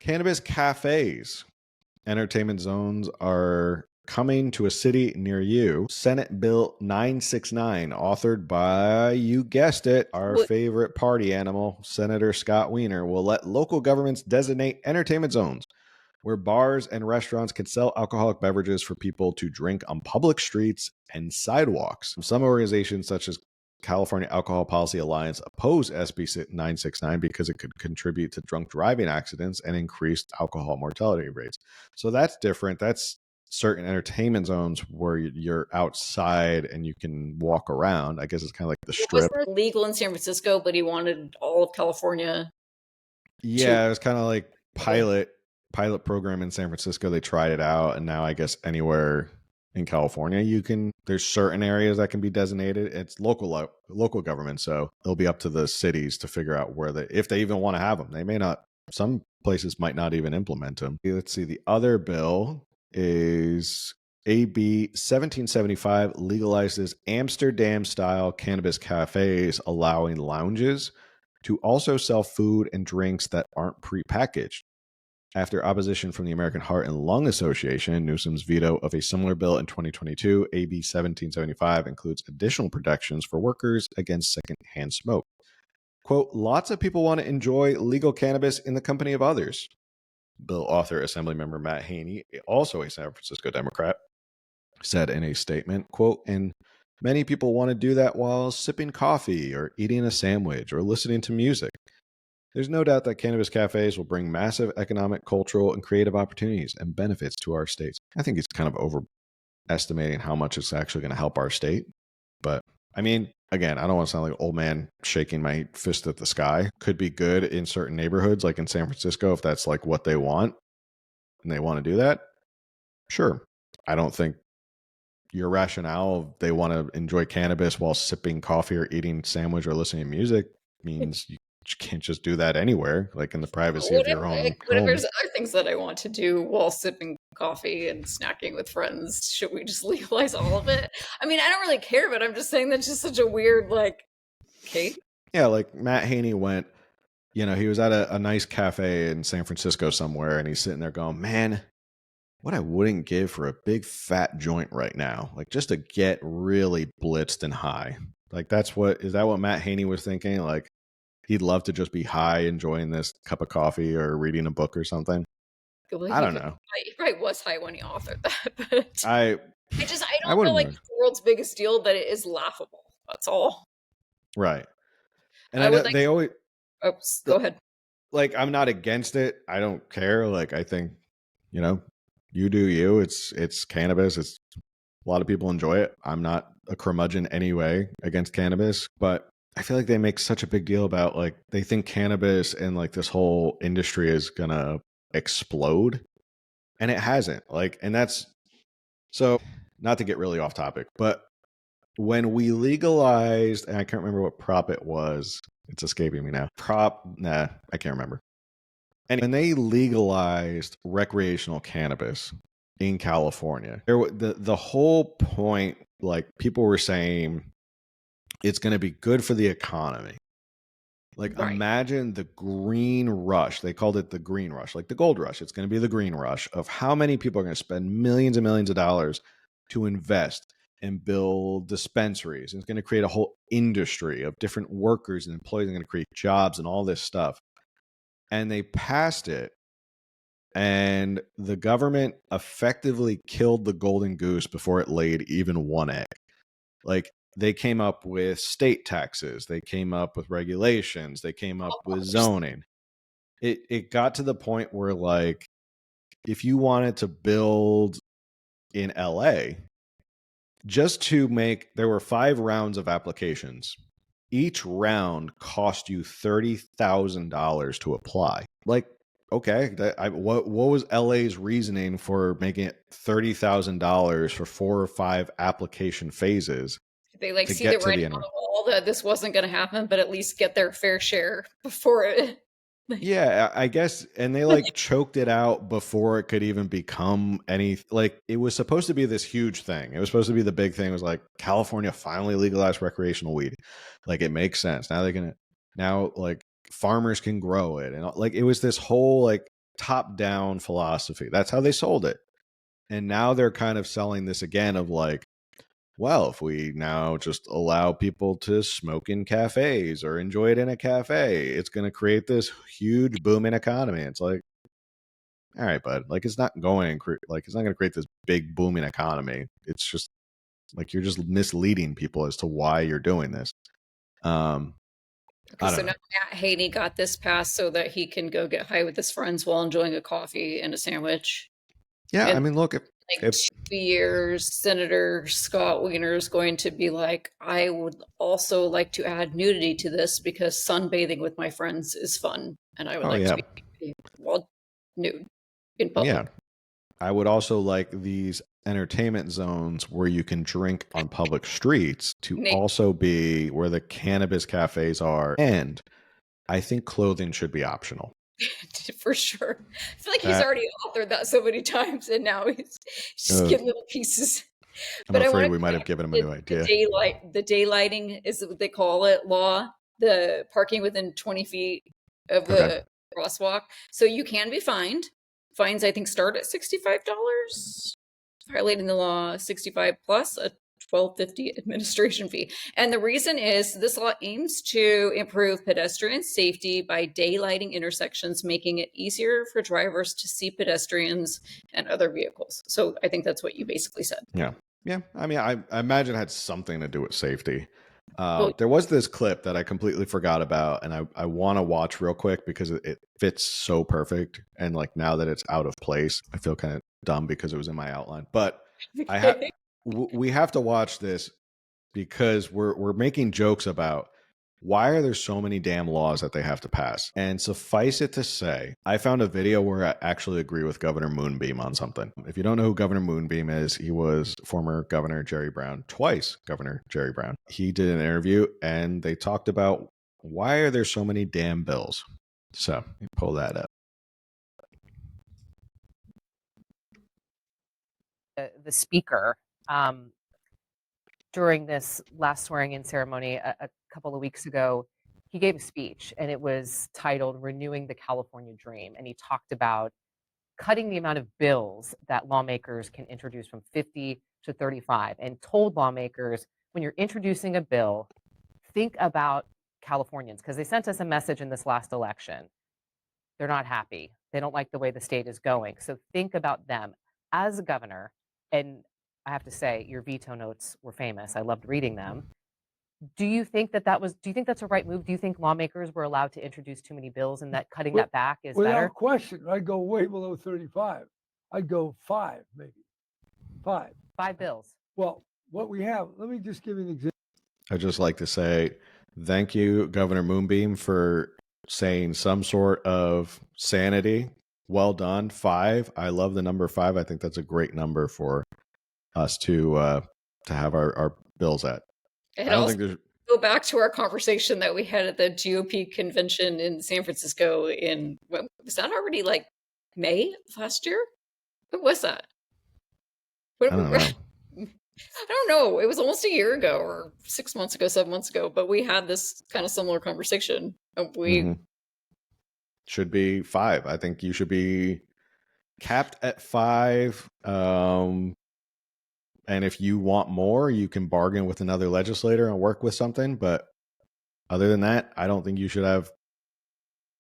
Cannabis cafes. Entertainment zones are coming to a city near you. Senate Bill 969, authored by, you guessed it, our favorite party animal, Senator Scott Wiener, will let local governments designate entertainment zones where bars and restaurants can sell alcoholic beverages for people to drink on public streets and sidewalks. Some organizations, such as California Alcohol Policy Alliance, oppose SB 969 because it could contribute to drunk driving accidents and increased alcohol mortality rates. So that's different. That's certain entertainment zones where you're outside and you can walk around. I guess it's kind of like the strip. It was legal in San Francisco, but he wanted all of California. Yeah, it was kind of like pilot program in San Francisco. They tried it out, and now I guess anywhere in California there's certain areas that can be designated. It's local government, so it'll be up to the cities to figure out if they even want to have them. They may not. Some places might not even implement them. Let's see. The other bill is AB 1775, legalizes Amsterdam-style cannabis cafes, allowing lounges to also sell food and drinks that aren't prepackaged. After opposition from the American Heart and Lung Association, Newsom's veto of a similar bill in 2022, AB 1775, includes additional protections for workers against secondhand smoke. Quote, lots of people want to enjoy legal cannabis in the company of others. Bill author, Assemblymember Matt Haney, also a San Francisco Democrat, said in a statement, quote, and many people want to do that while sipping coffee or eating a sandwich or listening to music. There's no doubt that cannabis cafes will bring massive economic, cultural, and creative opportunities and benefits to our states. I think he's kind of overestimating how much it's actually going to help our state. But I mean, again, I don't want to sound like an old man shaking my fist at the sky. Could be good in certain neighborhoods, like in San Francisco, if that's like what they want and they want to do that. Sure. I don't think your rationale, they want to enjoy cannabis while sipping coffee or eating sandwich or listening to music, means you can't just do that anywhere, like in the privacy of your own home. There's other things that I want to do while sipping coffee and snacking with friends. Should we just legalize all of it? I mean, I don't really care, but I'm just saying that's just such a weird, okay. Yeah, like Matt Haney went, he was at a nice cafe in San Francisco somewhere, and he's sitting there going, man, what I wouldn't give for a big fat joint right now, like just to get really blitzed and high. Like is that what Matt Haney was thinking? Like, he'd love to just be high, enjoying this cup of coffee or reading a book or something. I don't know. He probably was high when he authored that, but I don't feel like it's the world's biggest deal, but it is laughable. That's all. Right. And they always. Oops, go ahead. Like, I'm not against it. I don't care. Like, I think, you do you. It's cannabis. A lot of people enjoy it. I'm not a curmudgeon anyway against cannabis, but I feel like they make such a big deal about, like, they think cannabis and like this whole industry is gonna explode, and it hasn't. Like, and that's so, not to get really off topic, but when we legalized, and I can't remember what prop it was, it's escaping me now. I can't remember. And when they legalized recreational cannabis in California, the whole point, like, people were saying it's going to be good for the economy. Like, right. Imagine the green rush. They called it the green rush, like the gold rush. It's going to be the green rush of how many people are going to spend millions and millions of dollars to invest and build dispensaries. And it's going to create a whole industry of different workers and employees. They're going to create jobs and all this stuff. And they passed it. And the government effectively killed the golden goose before it laid even one egg. Like, they came up with state taxes. They came up with regulations. They came up with zoning. It got to the point where, like, if you wanted to build in LA, there were 5 rounds of applications. Each round cost you $30,000 to apply. Like, okay, what was LA's reasoning for making it $30,000 for 4 or 5 application phases? They see the writing on the wall that this wasn't going to happen, but at least get their fair share before it. Yeah, I guess. And they choked it out before it could even become it was supposed to be this huge thing. It was supposed to be the big thing. It was like, California finally legalized recreational weed. Like, it makes sense. Now farmers can grow it. And it was this whole top-down philosophy. That's how they sold it. And now they're kind of selling this again of like, well, if we now just allow people to smoke in cafes or enjoy it in a cafe, it's going to create this huge booming economy. It's like, all right, bud, like it's not going like it's not going to create this big booming economy. It's just like you're just misleading people as to why you're doing this. I don't So know. now Matt Haney got this passed so that he can go get high with his friends while enjoying a coffee and a sandwich. Yeah, And I mean, look, like if 2 years, Senator Scott Wiener is going to be like, I would also like to add nudity to this because sunbathing with my friends is fun, and I would oh like to yeah, be well nude in public. yeah, I would also like these entertainment zones where you can drink on public streets to Naked. also be where the cannabis cafes are. And I think clothing should be optional. For sure. I feel like he's That already authored that so many times, and now he's just uh, getting little pieces. I'm But I want afraid to we go might have back to given him a new idea. the daylighting is what they call it law, the parking within 20 feet of Okay. the crosswalk. So you can be fined. Fines, I think, start at $65. Violating the law, 65 plus a $12.50 administration fee. And the reason is this law aims to improve pedestrian safety by daylighting intersections, making it easier for drivers to see pedestrians and other vehicles. So I think that's what you basically said. Yeah. Yeah. I mean, I imagine it had something to do with safety. Well, There was this clip that I completely forgot about, and I want to watch real quick because it fits so perfect. And like now that it's out of place, I feel kind of dumb because it was in my outline. But I have okay. we have to watch this because we're making jokes about why are there so many damn laws that they have to pass? And suffice it to say, I found a video where I actually agree with Governor Moonbeam on something. If you don't know who Governor Moonbeam is, he was former Governor Jerry Brown, twice Governor Jerry Brown. He did an interview and they talked about why are there so many damn bills? So let me pull that up. The speaker during this last swearing-in ceremony a couple of weeks ago, he gave a speech, and it was titled "Renewing the California Dream," and he talked about cutting the amount of bills that lawmakers can introduce from 50 to 35, and told lawmakers, when you're introducing a bill, think about Californians, because they sent us a message in this last election. They're not happy. They don't like the way the state is going. So think about them. As a governor, and I have to say, your veto notes were famous. I loved reading them. Do you think that's a right move? Do you think lawmakers were allowed to introduce too many bills and that cutting that back is Without better? question, I'd go way below 35. I'd go 5, maybe. 5. 5 bills. Well, what we have, let me just give you an example. I'd just like to say thank you, Governor Moonbeam, for saying some sort of sanity. Well done. 5. I love the number 5. I think that's a great number for us to have our bills at. And I don't also think there's go back to our conversation that we had at the GOP convention in San Francisco was that already like May of last year? What was that? I don't know. I don't know. It was almost a year ago or 6 months ago, 7 months ago, but we had this kind of similar conversation. Should be 5. I think you should be capped at 5. And if you want more, you can bargain with another legislator and work with something. But other than that, I don't think you should have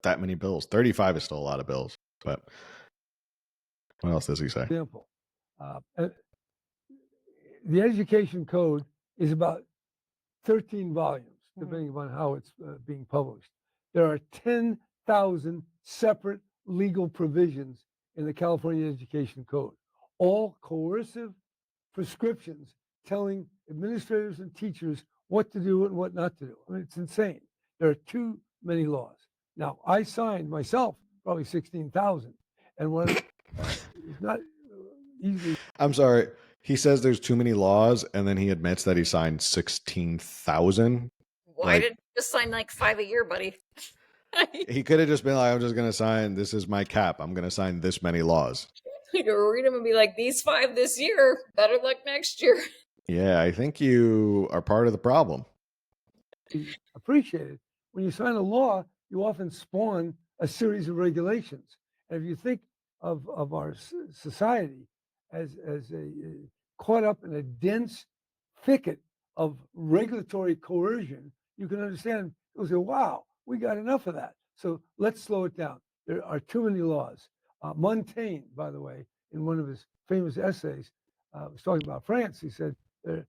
that many bills. 35 is still a lot of bills. But what else does he say? Example. The education code is about 13 volumes, depending upon how it's being published. There are 10,000 separate legal provisions in the California Education Code, all coercive prescriptions telling administrators and teachers what to do and what not to do. I mean, it's insane. There are too many laws. Now, I signed myself probably 16,000, and one it's not easily. I'm sorry. He says there's too many laws, and then he admits that he signed 16,000. Why did you just sign like 5 a year, buddy? He could have just been like, I'm just going to sign, this is my cap. I'm going to sign this many laws. You could read them and be like, these 5 this year, better luck next year. Yeah, I think you are part of the problem. Appreciated. When you sign a law, you often spawn a series of regulations. And if you think of our society as caught up in a dense thicket of regulatory coercion, you can understand. You'll say, "Wow, we got enough of that. So let's slow it down." There are too many laws. Montaigne, by the way, in one of his famous essays, was talking about France. He said there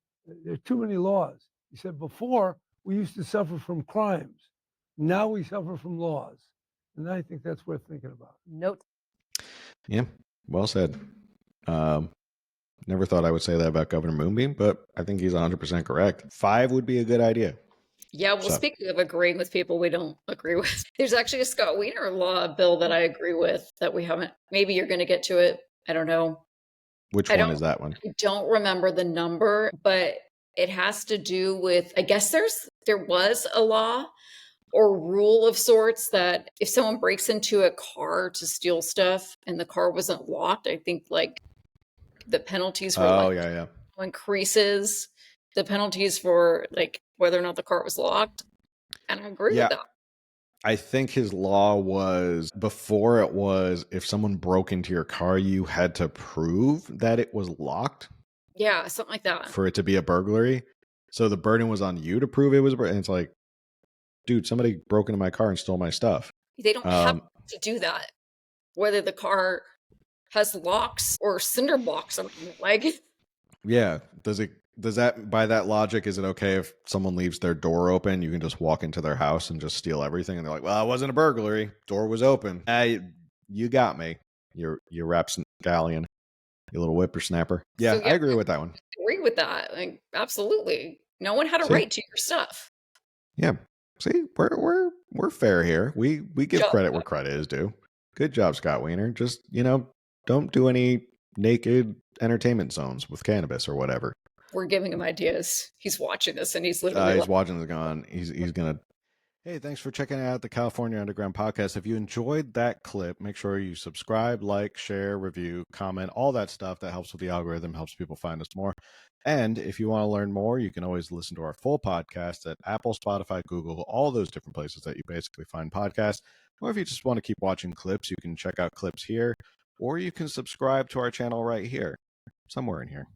are too many laws. He said before we used to suffer from crimes, now we suffer from laws, and I think that's worth thinking about. Note. Yeah, well said. Never thought I would say that about Governor Moonbeam, but I think he's 100% correct. 5 would be a good idea. Yeah, well, So- speaking of agreeing with people we don't agree with, there's actually a Scott Wiener law bill that I agree with that we haven't. Maybe you're going to get to it. I don't know. Which I one don't- is that one? I don't remember the number, but it has to do with, I guess there was a law or rule of sorts that if someone breaks into a car to steal stuff and the car wasn't locked, I think like the penalties were Oh, like yeah. increases the penalties for like whether or not the car was locked. And I agree Yeah. with that. I think his law was, before it was, if someone broke into your car, you had to prove that it was locked Yeah, something like that. for it to be a burglary. So the burden was on you to prove it was, and it's like, dude, somebody broke into my car and stole my stuff. They don't have to do that, whether the car has locks or cinder blocks on it. Like, Yeah. Does that, by that logic, is it okay if someone leaves their door open, you can just walk into their house and just steal everything? And they're like, well, it wasn't a burglary. Door was open. You got me. You rapscallion. You little whippersnapper. Yeah, So, yeah, I agree with that one. I agree with that. Like, absolutely. No one had a See? right to your stuff. Yeah. See, we're fair here. We give Job. credit where credit is due. Good job, Scott Wiener. Just, don't do any naked entertainment zones with cannabis or whatever. We're giving him ideas. He's watching this and he's literally He's like, watching this going. He's gonna. Hey, thanks for checking out the California Underground Podcast. If you enjoyed that clip, make sure you subscribe, like, share, review, comment, all that stuff that helps with the algorithm, helps people find us more. And if you want to learn more, you can always listen to our full podcast at Apple, Spotify, Google, all those different places that you basically find podcasts. Or if you just want to keep watching clips, you can check out clips here, or you can subscribe to our channel right here, somewhere in here.